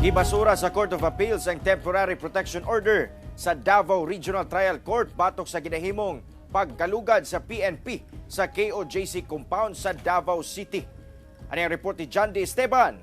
Gibasura sa Court of Appeals ang temporary protection order sa Davao Regional Trial Court batok sa ginahimong pagkalugad sa PNP sa KOJC compound sa Davao City. Ano yung report ni John D. Esteban?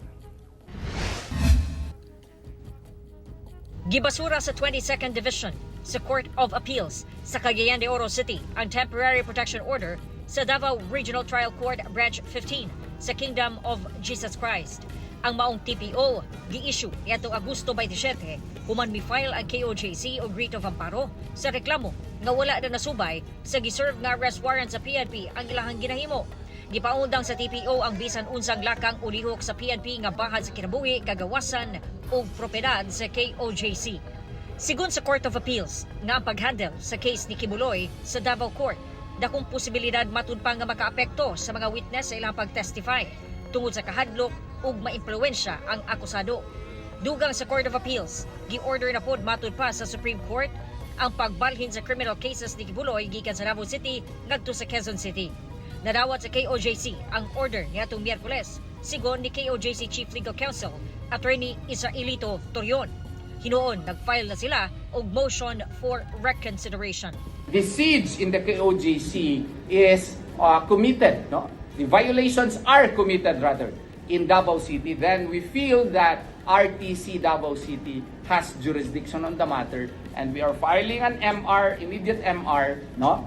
Gibasura sa 22nd Division sa Court of Appeals sa Cagayan de Oro City ang temporary protection order sa Davao Regional Trial Court Branch 15 sa Kingdom of Jesus Christ. Ang maong TPO gi-issue niadtong Agosto 27 human mi-file ang KOJC og writ of amparo sa reklamo nga wala na nasubay sa giserve nga arrest warrant sa PNP ang ilahang ginahimo. Gipaundang sa TPO ang bisan unsang lakang ulihok sa PNP nga bahad sa kinabuhi, kagawasan o propiedad sa KOJC. Sigon sa Court of Appeals nga ang paghandle sa case ni Kibuloy sa Davao Court, dakong posibilidad matud pa nga makaapekto sa mga witness sa ilang pag-testify tungod sa kahadlok ug maimpluwensya ang akusado. Dugang sa Court of Appeals, gi-order na pod matud pa sa Supreme Court ang pagbalhin sa criminal cases ni Kibuloy gikan sa Davao City ngadto sa Quezon City. Nadawat sa KOJC ang order niadtong Miyerkules sigon ni KOJC Chief Legal Counsel Attorney Israelito Torion. Hinuon nag-file na sila og motion for reconsideration. The siege in the KOJC is committed, no? The violations are committed rather in Davao City. Then we feel that RTC Davao City has jurisdiction on the matter and we are filing an MR, immediate MR, no?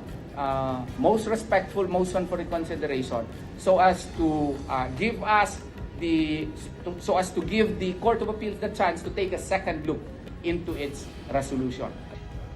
Most respectful motion for reconsideration so as to give the Court of Appeals the chance to take a second look into its resolution.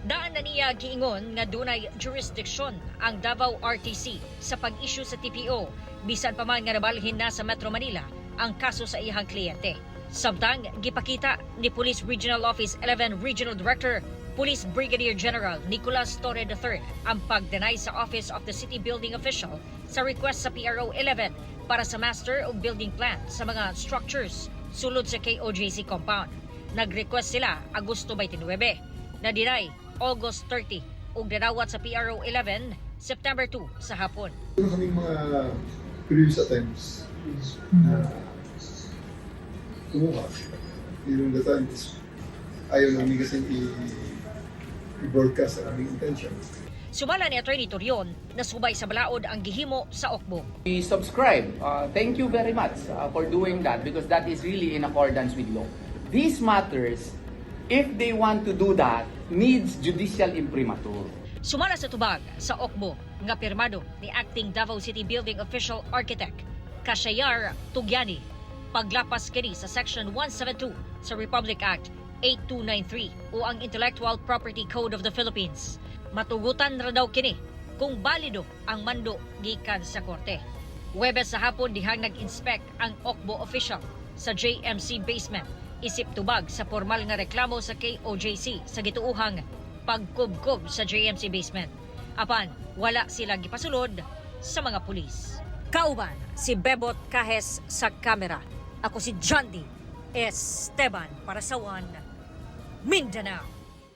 Daan na niya giingon nga dunay jurisdiction ang Davao RTC sa pag-issue sa TPO bisan pa man nga nabalhin na sa Metro Manila ang kaso sa iyang kliyente. Samtang gipakita ni Police Regional Office 11 Regional Director Police Brigadier General Nicolas Torre III ang pag-deny sa Office of the City Building Official sa request sa PRO 11 para sa master o building plan sa mga structures sulod sa KOJC compound. Nag-request sila Agosto 29, na-deny August 30 ug dadawat sa PRO 11 September 2 sa hapon. Kaming mga previous attempts na kumuha. Yung the times, ayaw namin kasi i-broadcast ang aming intention. Sumala ni Attorney Torion na subay sa balaod ang gihimo sa Okbo. We subscribe. Thank you very much for doing that because that is really in accordance with law. These matters, if they want to do that, needs judicial imprimatur. Sumala sa tubag sa Okbo nga pirmado ni Acting Davao City Building Official Architect Kashayar Tugyani. Paglapas kini sa Section 172 sa Republic Act 8293 o ang Intellectual Property Code of the Philippines. Matugutan ra daw kini kung balido ang mando gikan sa korte. Huwebes sa hapon dihang nag-inspect ang Okbo official sa JMC basement isip tubag sa formal nga reklamo sa KOJC sa gituuhang pagkubkob sa JMC basement. Apan wala sila gipasulod sa mga pulis. Kauban si Bebot Kahes sa kamera. Ako si John D. Esteban para sa One Mindanao.